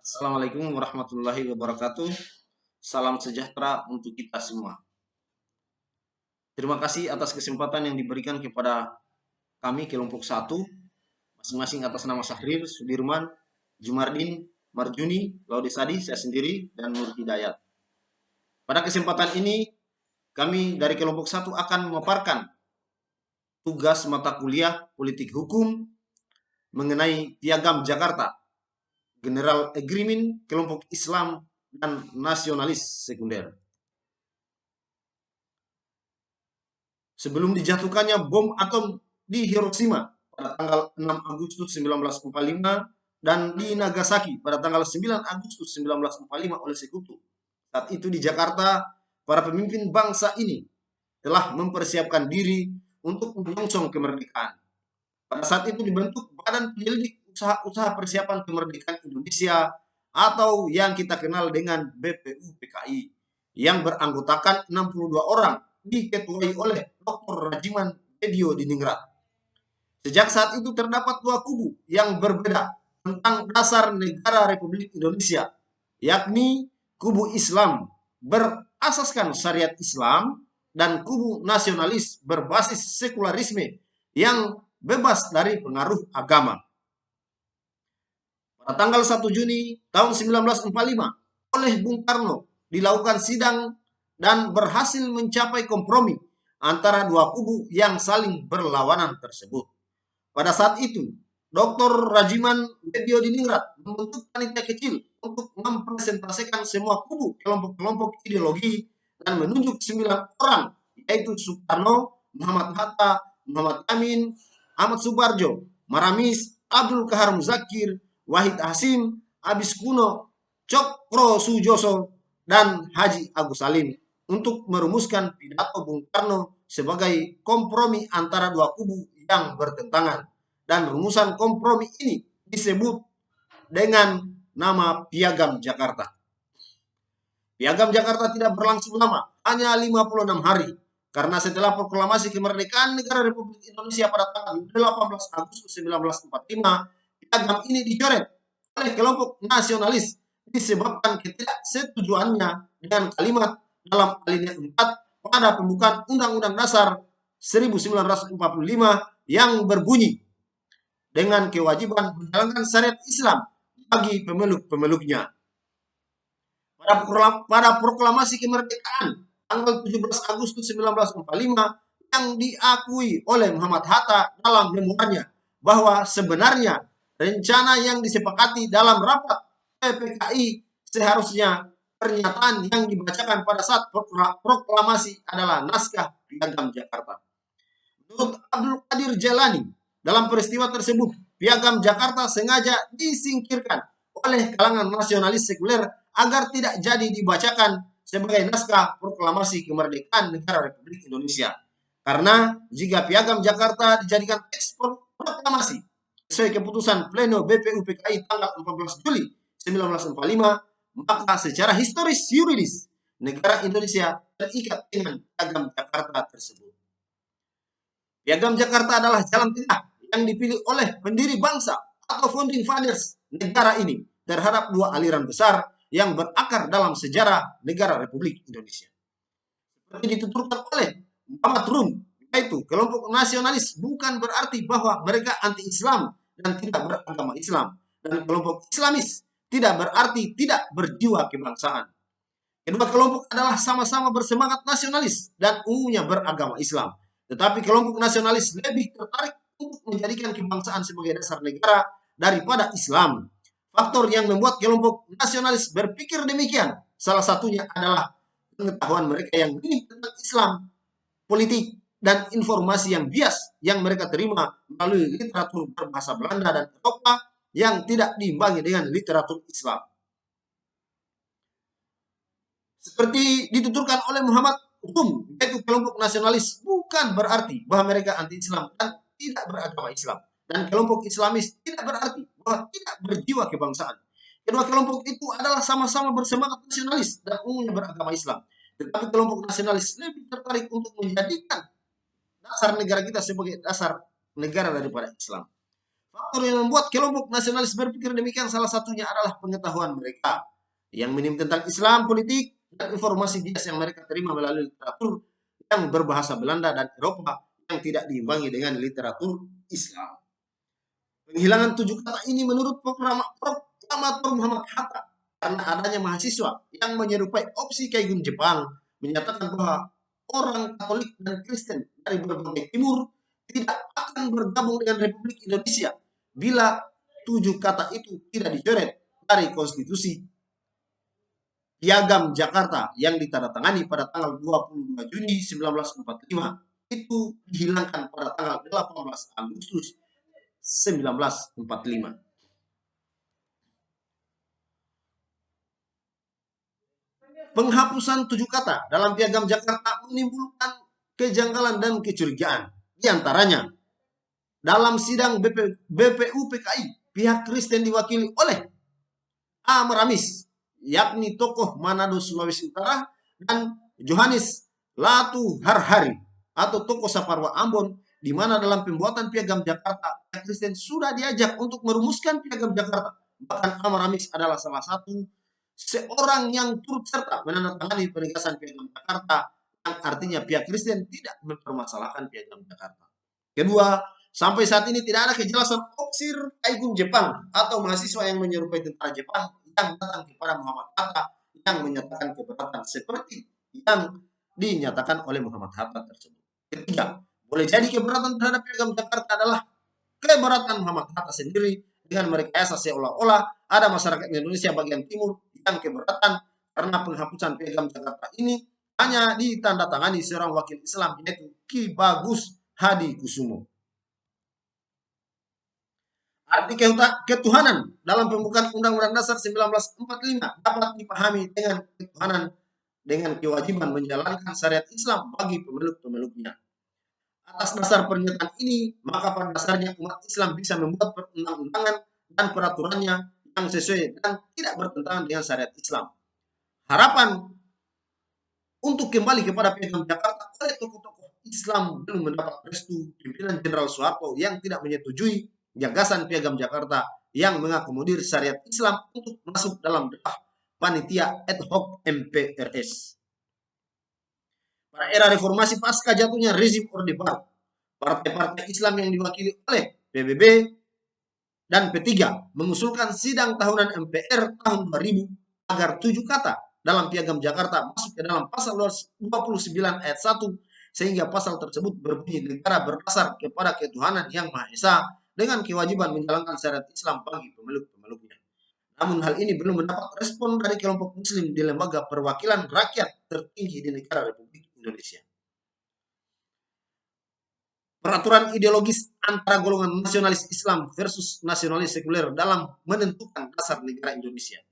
Assalamualaikum warahmatullahi wabarakatuh. Salam sejahtera untuk kita semua. Terima kasih atas kesempatan yang diberikan kepada kami kelompok 1, masing-masing atas nama Syahrir, Sudirman, Jumardin, Marjuni, Laudesadi, saya sendiri, dan Nur Hidayat. Pada kesempatan ini, kami dari kelompok 1 akan memaparkan tugas mata kuliah politik hukum mengenai Piagam Jakarta, General Agreement, kelompok Islam, dan nasionalis sekunder. Sebelum dijatuhkannya bom atom di Hiroshima pada tanggal 6 Agustus 1945 dan di Nagasaki pada tanggal 9 Agustus 1945 oleh sekutu. Saat itu di Jakarta, para pemimpin bangsa ini telah mempersiapkan diri untuk menyongsong kemerdekaan. Pada saat itu dibentuk Badan Penyelidik Usaha-Usaha Persiapan Kemerdekaan Indonesia atau yang kita kenal dengan BPUPKI yang beranggotakan 62 orang diketuai oleh Dr. Rajiman Medio Diningrat. Sejak saat itu terdapat dua kubu yang berbeda tentang dasar negara Republik Indonesia, yakni kubu Islam berasaskan syariat Islam dan kubu nasionalis berbasis sekularisme yang bebas dari pengaruh agama. Pada tanggal 1 Juni tahun 1945 oleh Bung Karno dilakukan sidang dan berhasil mencapai kompromi antara dua kubu yang saling berlawanan tersebut. Pada saat itu, Dr. Rajiman Medio Diningrat membentuk panitia kecil untuk mempresentasikan semua kubu kelompok-kelompok ideologi dan menunjuk 9 orang, yaitu Soekarno, Muhammad Hatta, Muhammad Amin, Ahmad Subarjo, Maramis, Abdul Kahar Muzakir, Wahid Hasim, Abis Kuno, Cokro Sujoso, dan Haji Agus Salim untuk merumuskan pidato Bung Karno sebagai kompromi antara dua kubu yang bertentangan. Dan rumusan kompromi ini disebut dengan nama Piagam Jakarta. Piagam Jakarta tidak berlangsung lama, hanya 56 hari. Karena setelah proklamasi kemerdekaan negara Republik Indonesia pada tanggal 18 Agustus 1945, piagam ini dicoret oleh kelompok nasionalis disebabkan ketidaksetujuannya dengan kalimat dalam alinea 4 pada pembukaan Undang-Undang Dasar 1945 yang berbunyi dengan kewajiban menjalankan syariat Islam bagi pemeluk-pemeluknya. Pada proklamasi kemerdekaan tanggal 17 Agustus 1945 yang diakui oleh Muhammad Hatta dalam memoarnya bahwa sebenarnya rencana yang disepakati dalam rapat PPKI seharusnya pernyataan yang dibacakan pada saat proklamasi adalah naskah Piagam Jakarta. Menurut Abdul Qadir Jalani, dalam peristiwa tersebut, Piagam Jakarta sengaja disingkirkan oleh kalangan nasionalis sekuler agar tidak jadi dibacakan sebagai naskah proklamasi kemerdekaan negara Republik Indonesia. Karena jika Piagam Jakarta dijadikan teks proklamasi sesuai keputusan Pleno BPUPKI tanggal 14 Juli 1945, maka secara historis yuridis negara Indonesia terikat dengan Piagam Jakarta tersebut. Piagam Jakarta adalah jalan tengah yang dipilih oleh pendiri bangsa atau founding fathers negara ini terhadap dua aliran besar yang berakar dalam sejarah negara Republik Indonesia. Seperti dituturkan oleh Muhammad Rum, yaitu kelompok nasionalis bukan berarti bahwa mereka anti-Islam dan tidak beragama Islam. Dan kelompok Islamis tidak berarti tidak berjiwa kebangsaan. Kedua kelompok adalah sama-sama bersemangat nasionalis dan umumnya beragama Islam. Tetapi kelompok nasionalis lebih tertarik untuk menjadikan kebangsaan sebagai dasar negara daripada Islam. Faktor yang membuat kelompok nasionalis berpikir demikian, salah satunya adalah pengetahuan mereka yang minim tentang Islam, politik, dan informasi yang bias yang mereka terima melalui literatur berbahasa Belanda dan Eropa yang tidak diimbangi dengan literatur Islam. Seperti dituturkan oleh Muhammad Rum, yaitu kelompok nasionalis bukan berarti bahwa mereka anti-Islam dan tidak beragama Islam. Dan kelompok Islamis tidak berarti bahwa tidak berjiwa kebangsaan. Kedua kelompok itu adalah sama-sama bersemangat nasionalis dan umumnya beragama Islam. Tetapi kelompok nasionalis lebih tertarik untuk menjadikan dasar negara kita sebagai dasar negara daripada Islam. Faktor yang membuat kelompok nasionalis berpikir demikian salah satunya adalah pengetahuan mereka yang minim tentang Islam, politik, dan informasi bias yang mereka terima melalui literatur yang berbahasa Belanda dan Eropa yang tidak diimbangi dengan literatur Islam. Penghilangan 7 kata ini menurut proklamator Muhammad Hatta karena adanya mahasiswa yang menyerupai opsi Kaigun Jepang menyatakan bahwa orang Katolik dan Kristen dari berbagai timur tidak akan bergabung dengan Republik Indonesia bila 7 kata itu tidak dicoret dari konstitusi Piagam Jakarta yang ditandatangani pada tanggal 22 Juni 1945 itu dihilangkan pada tanggal 18 Agustus 1945. Penghapusan 7 kata dalam Piagam Jakarta menimbulkan kejanggalan dan kecurigaan. Di antaranya, dalam sidang BPU PKI, pihak Kristen diwakili oleh A. Maramis, yakni tokoh Manado, Sulawesi Utara, dan Johannes Latu Harhari, atau tokoh Saparwa Ambon, di mana dalam pembuatan Piagam Jakarta, pihak Kristen sudah diajak untuk merumuskan Piagam Jakarta. Bahkan A. Maramis adalah salah satu seorang yang turut serta menandatangani penegasan Piagam Jakarta, yang artinya pihak Kristen tidak mempermasalahkan Piagam Jakarta. Kedua, sampai saat ini tidak ada kejelasan opsir Kaigun Jepang atau mahasiswa yang menyerupai tentara Jepang yang datang kepada Muhammad Hatta yang menyatakan keberatan seperti yang dinyatakan oleh Muhammad Hatta tersebut. Ketiga, boleh jadi keberatan terhadap Piagam Jakarta adalah keberatan Muhammad Hatta sendiri dengan merekayasa seolah-olah ada masyarakat Indonesia bagian timur yang keberatan karena penghapusan Piagam Jakarta ini hanya ditandatangani seorang wakil Islam yaitu Ki Bagus Hadi Kusumo. Arti ketuhanan dalam pembukaan Undang-Undang Dasar 1945 dapat dipahami dengan ketuhanan dengan kewajiban menjalankan syariat Islam bagi pemeluk-pemeluknya. Atas dasar pernyataan ini, maka pada dasarnya umat Islam bisa membuat perundang-undangan dan peraturannya yang sesuai dan tidak bertentangan dengan syariat Islam. Harapan untuk kembali kepada Piagam Jakarta oleh tokoh-tokoh Islam belum mendapat restu pimpinan Jenderal Soeharto yang tidak menyetujui gagasan Piagam Jakarta yang mengakomodir syariat Islam untuk masuk dalam draft panitia ad hoc MPRS. Pada era reformasi pasca jatuhnya rezim Orde Baru, partai-partai Islam yang diwakili oleh PBB dan P3 mengusulkan sidang tahunan MPR tahun 2000 agar 7 kata dalam Piagam Jakarta masuk ke dalam pasal 29 ayat 1 sehingga pasal tersebut berbunyi negara berdasar kepada ketuhanan yang Maha Esa dengan kewajiban menjalankan syariat Islam bagi pemeluk-pemeluknya. Namun hal ini belum mendapat respon dari kelompok muslim di lembaga perwakilan rakyat tertinggi di negara Republik Indonesia. Peraturan ideologis antara golongan nasionalis Islam versus nasionalis sekuler dalam menentukan dasar negara Indonesia.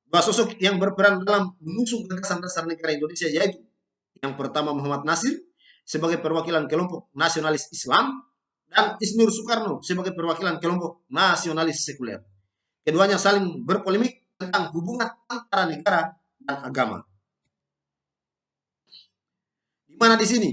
Dua sosok yang berperan dalam mengusung gagasan dasar negara Indonesia yaitu yang pertama Muhammad Nasir sebagai perwakilan kelompok nasionalis Islam dan Isnur Soekarno sebagai perwakilan kelompok nasionalis sekuler. Keduanya saling berpolemik tentang hubungan antara negara dan agama. Di mana di sini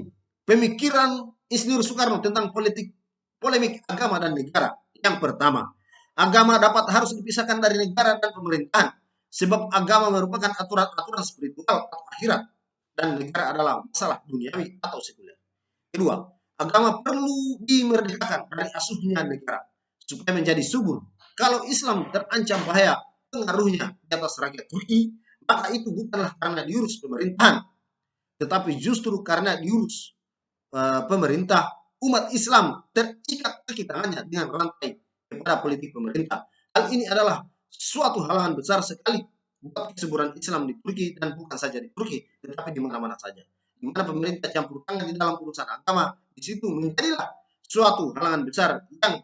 pemikiran Isnur Soekarno tentang polemik agama dan negara. Yang pertama, agama harus dipisahkan dari negara dan pemerintahan sebab agama merupakan aturan-aturan spiritual atau akhirat dan negara adalah masalah duniawi atau sekuler. Kedua, agama perlu dimerdekakan dari asuhnya negara supaya menjadi subur. Kalau Islam terancam bahaya pengaruhnya di atas rakyat Turki, maka itu bukanlah karena diurus pemerintahan, tetapi justru karena diurus pemerintah. Umat Islam terikat kaki tangannya dengan rantai kepada politik pemerintah. Hal ini adalah suatu halangan besar sekali buat kesuburan Islam di Turki dan bukan saja di Turki, tetapi di mana-mana saja. Di mana pemerintah campur tangan di dalam urusan agama, di situ menjadilah suatu halangan besar yang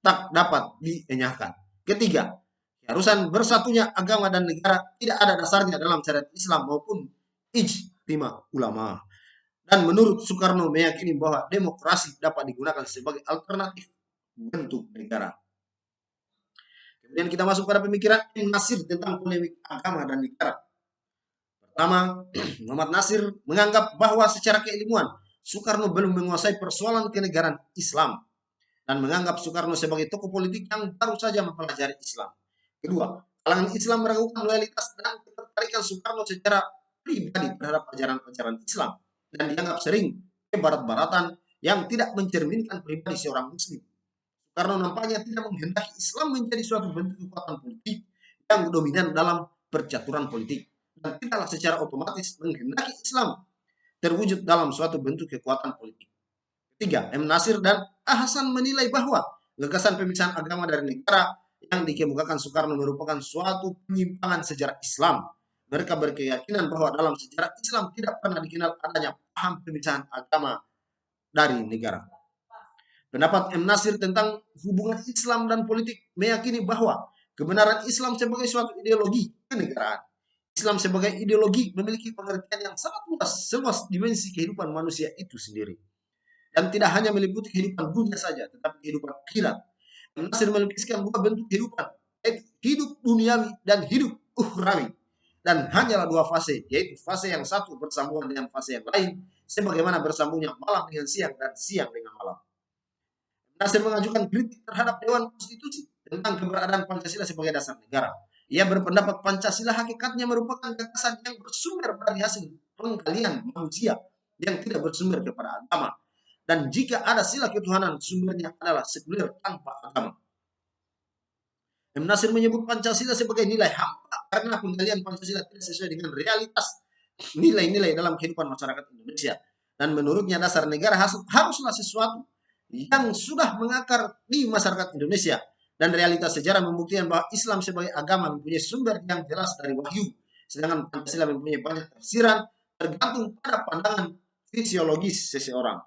tak dapat dienyahkan. Ketiga, keharusan bersatunya agama dan negara tidak ada dasarnya dalam syariat Islam maupun ijtima ulama. Dan menurut Soekarno meyakini bahwa demokrasi dapat digunakan sebagai alternatif bentuk negara. Kemudian kita masuk pada pemikiran M. Nasir tentang polemik agama dan negara. Pertama, Muhammad Nasir menganggap bahwa secara keilmuan Soekarno belum menguasai persoalan kenegaraan Islam. dan menganggap Soekarno sebagai tokoh politik yang baru saja mempelajari Islam. Kedua, kalangan Islam meragukan loyalitas dan ketertarikan Soekarno secara pribadi terhadap ajaran-ajaran Islam dan dianggap sering kebarat-baratan yang tidak mencerminkan pribadi seorang Muslim. Soekarno nampaknya tidak menghendaki Islam menjadi suatu bentuk kekuatan politik yang dominan dalam percaturan politik dan tidaklah secara otomatis menghendaki Islam terwujud dalam suatu bentuk kekuatan politik. Ketiga, M. Nasir dan A. Hasan menilai bahwa gagasan pemisahan agama dari negara yang dikemukakan Soekarno merupakan suatu penyimpangan sejarah Islam. Mereka berkeyakinan bahwa dalam sejarah Islam tidak pernah dikenal adanya paham pemisahan agama dari negara. Pendapat M. Nasir tentang hubungan Islam dan politik meyakini bahwa kebenaran Islam sebagai suatu ideologi kenegaraan. Islam sebagai ideologi memiliki pengertian yang sangat luas, seluas dimensi kehidupan manusia itu sendiri. Dan tidak hanya meliputi kehidupan dunia saja, tetapi kehidupan akhirat. Nasir melukiskan dua bentuk kehidupan, yaitu hidup duniawi dan hidup ukhrawi. Dan hanyalah dua fase, yaitu fase yang satu bersambungan dengan fase yang lain, sebagaimana bersambungnya malam dengan siang dan siang dengan malam. Nasir mengajukan kritik terhadap Dewan Konstitusi tentang keberadaan Pancasila sebagai dasar negara. Ia berpendapat Pancasila hakikatnya merupakan gagasan yang bersumber dari hasil pengkalian manusia yang tidak bersumber kepada agama. Dan jika ada sila ketuhanan, sumbernya adalah sekuler tanpa agama. M. Nasir menyebut Pancasila sebagai nilai hampa karena penggalian Pancasila tidak sesuai dengan realitas nilai-nilai dalam kehidupan masyarakat Indonesia. Dan menurutnya dasar negara haruslah sesuatu yang sudah mengakar di masyarakat Indonesia. Dan realitas sejarah membuktikan bahwa Islam sebagai agama mempunyai sumber yang jelas dari wahyu. Sedangkan Pancasila mempunyai banyak tafsiran tergantung pada pandangan fisiologis seseorang.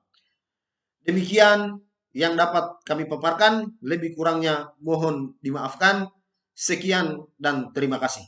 Demikian yang dapat kami paparkan, lebih kurangnya mohon dimaafkan. Sekian dan terima kasih.